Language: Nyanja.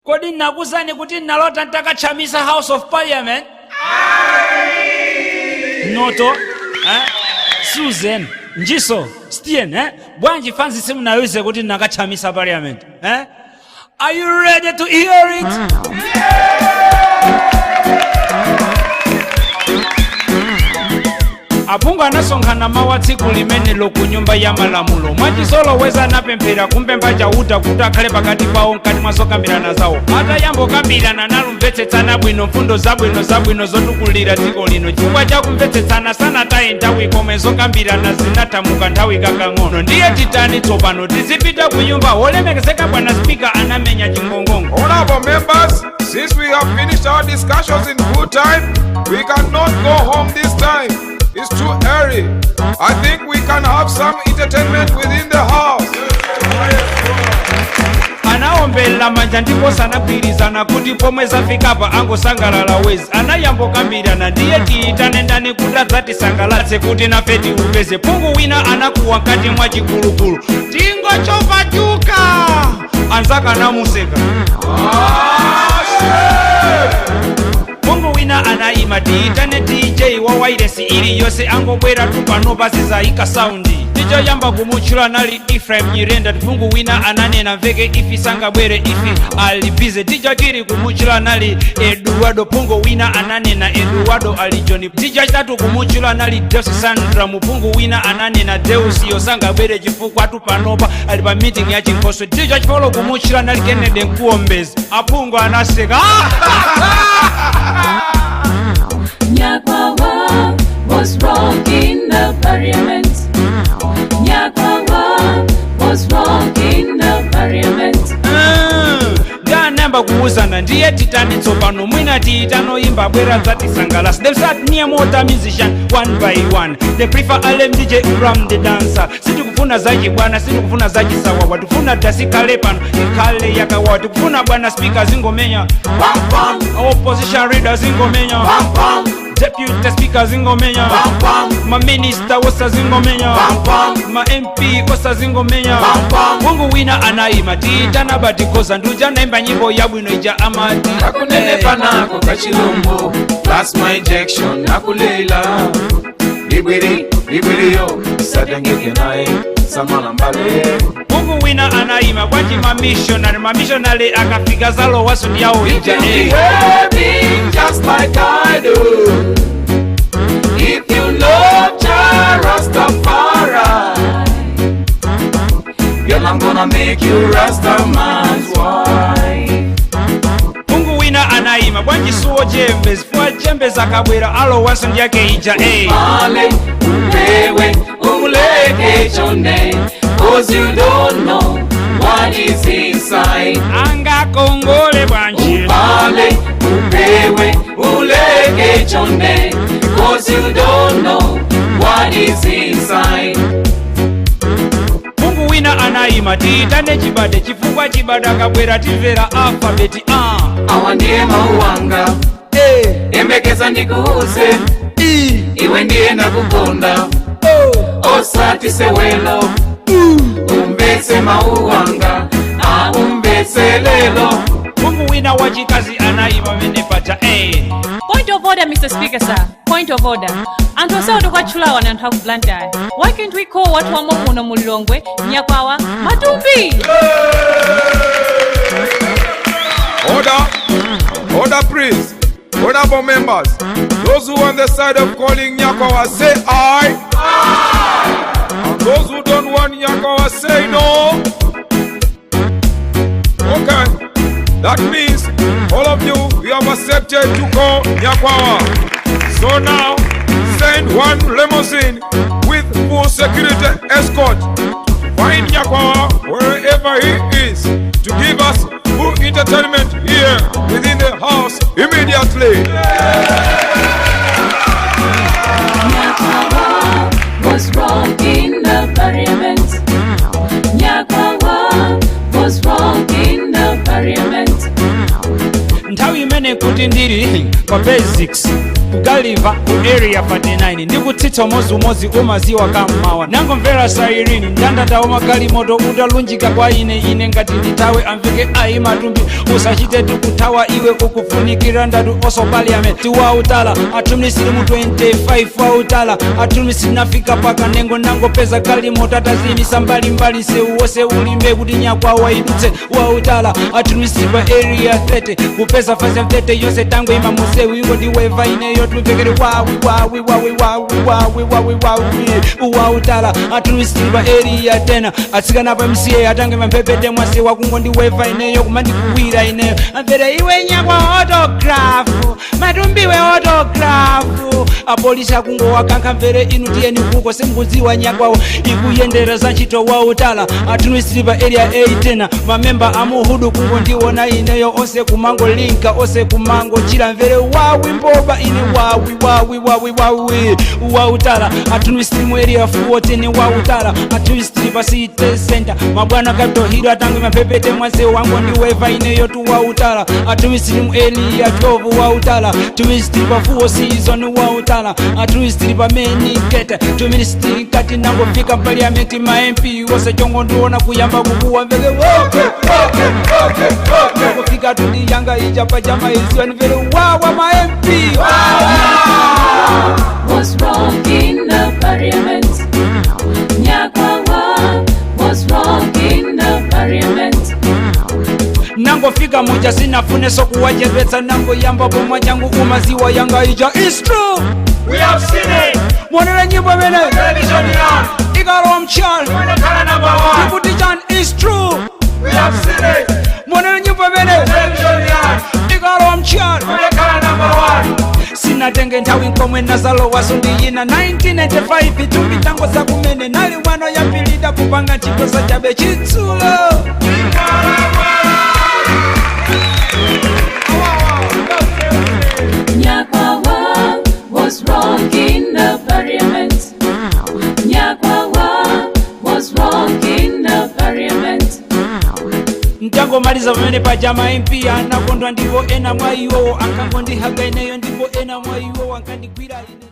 Kodi nakuzani kuti nalota ntakachamisa House of Parliament? Noto, Susan, Njiso, Stien, Bwanji fancy simu naweze kuti nakachamisa Parliament. Are you ready to hear it? Apunga anasonkhana mawatsi kulimenelo ku nyumba ya malamulo mwachisolo weza napemphera kumpempha chauta kuti akhale pakati pawo nkati mwazokambirana zawo atayambo kambirana nalumvetsetsana bwino mfundo zabwino zotukulira dziko lino chifukwa chakumvetsetsana sanataye nthawi komwe zokambirana zinathamuka nthawi kakang'ono ndiye titani tsopano tizipita ku nyumba wolemekezeka bwana spika anamenya chingongongo. Honorable members, since we have finished our discussions in good time, we cannot go home this time. It's too early. I think we can have some entertainment within the house. Anaombela manja ndipo sanagwirizana kuti pomwe zafikapa angosangalala wezi anayambokambirana ndiye tiitane ndani kuti adzatisangalatse kuti nafe tiupeze pungu wina anakuwa nkati mwa chikulukulu tingochopachuka anzaka namuseka Mungu wina anaima tiitane DJ wa wireless ili yose angobwera tupano basi zaika soundi Tijo yamba kumuchula nali Ephraim Nyirenda Mungu wina ananena veke ifi sanga bwere ifi alibize Tijo kiri kumuchula nali Eduardo Pungu wina ananena Eduardo alijoni Tijo tatu kumuchula nali Deus Sandra Mupungu wina ananena Deus yosanga bwere chifukwa tupanopa alipa meeting ya chinkoso Tijo chifolo kumuchula nali Kennedy Nkuombezi Apungu anaseka Nyakwawa was wrong in the parliament. Nyakwawa was wrong in the parliament. Namba kuuzana ndiye titani tsopano mwina tiitano imba bwera zatisangalas. They start near motor musician one by one. They prefer Alem DJ Ram the dancer. Siti kufuna zaji bwana, siti kufuna zaji sawa. Watufuna tasika lepano, ikale yaka watu. Kufuna bwana speaker zingomenya. Bam bam. Opposition reader zingomenya. Bam bam. Deputy speaker zingomenya. Bam bam. Ma minister wasa zingomenya. Bam bam. Ma MP wasa zingomenya. Bam bam. Mungu wina anaima tiitana batikoza nduja naimba nyimbo yabwino ija amati Nakunene panako kachilombo Plasma injection nakulela Libiri yo Sadengeke nae Samala mbale Mungu wina anaima Kwanji mamishonari akafika zalo wasu yao ija behaving just like I do If you love Rastafari Girl, I'm gonna make you Rastaman's wife Mungu wina anaima Kwanji suo jembes Fwa jembes akabwera alo wasu yake ija Male, upewe, umuleke chonde Cause you don't know what is inside Anga kongole banji Male, upewe, umuleke chonde Cause you don't know what is inside Mungu wina anaima tiitane chibade chifukwa chibade akabwera tivera alphabeti Awa ndiye mauwanga Embekeza ndikuuze Iwe ndiye nakukonda Osati sewelo Umbese mauwanga Umbese lelo Mungu wina wachikazi anaima menepata Point of order, Mr. Speaker, sir. Point of order. And also to kwachula wana and have blunt eye. Why can't we call watu wa mokuno mulilongwe, Nyakwawa, Matumbi? Order please. Honorable members, those who are on the side of calling Nyakwawa say aye. And those who don't want Nyakwawa say no. Okay, that means all of you have accepted to call Nyakwawa. So now, send one limousine with full security escort to find Nyakwawa wherever he is to give us full entertainment here within the house immediately. Nyakwawa was wrong in the parliament. Nyakwawa was wrong in the parliament. Nthawi imene kuti ndiri kwa basics kugaliva ku area 49 ndikutsitsa umozi umaziwa kammawa nangomvera sairini ndandatawo magalimoto utalunjika kwa ine ngati nditawe amveke ayi matumbi usachite tikuthawa iwe ukufunikira ndatu oso parliament wautala atumisiri mu 25 wautala atumisiri nafika paka nengo nangopeza galimoto atazimisa mbalimbali sewu wose ulimbe kuti nyakwawa idutse wautala atumisiri pa area 30 kupeza 530 yose tango ima musewu ingo ndiweva ineyo tumvekere wautala atumisiri pa area 10 atsikana pa mca atange mampepete mwase wakungo ndiweva ineyo kumandikuwira ineyo amvere iwe nyakwa autografu matumbiwe autografu apolisi akungo wakankha mvere inu tiyeni kuko semkudziwa nyakwawo ikuyendera za ntchito wautala atumisiri pa area 18 mamemba amuhudu kungo ndiwona ineyo onse kumango linka onse kumango chila mvere wawi mboba ine wawi wautala atumisiri mu area 14 wautala atumisiri pa city center mabwana kaptohiro atange mapepete mwase wango ndiweva ineyo tu wautala atumisiri mu area 12 wautala tumisiri pa full season wautala atumisiri pa main gate tumisiri kati nangofika parliament ma MP wose chongo ndiona kuyamba kukuwa mveke kufika tudi yanga ijapa jama iziwa nivele wawa ma MP was wrong in the parliament. Nyakwawa was wrong in the parliament. nangofika moja sinafune sokuwachepetsa nango yamba pomwa changu umaziwa yanga ija is true. We have seen it. Mwanele nyimbo mene Television ya. igaro mchal Kala number 1. Ibuti chan is true. We have seen it. Mwanele nyimbo mene Television ya. igaro mchal Kala number 1. sinatenge nthawi nkomwe nazalo wasundiyina 1995 itumbi tango zakumene nali wano yapilida kupanga ntchito za chabe chitsulo Nyakwawa was wrong in the parliament. Nyakwawa was wrong in the parliament. ntangomaliza pamene pajama MP anakondwa ndipo ena mwa iwowo ankangondihaka ineyo ndipo ena mwa iwowo ankandigwira ine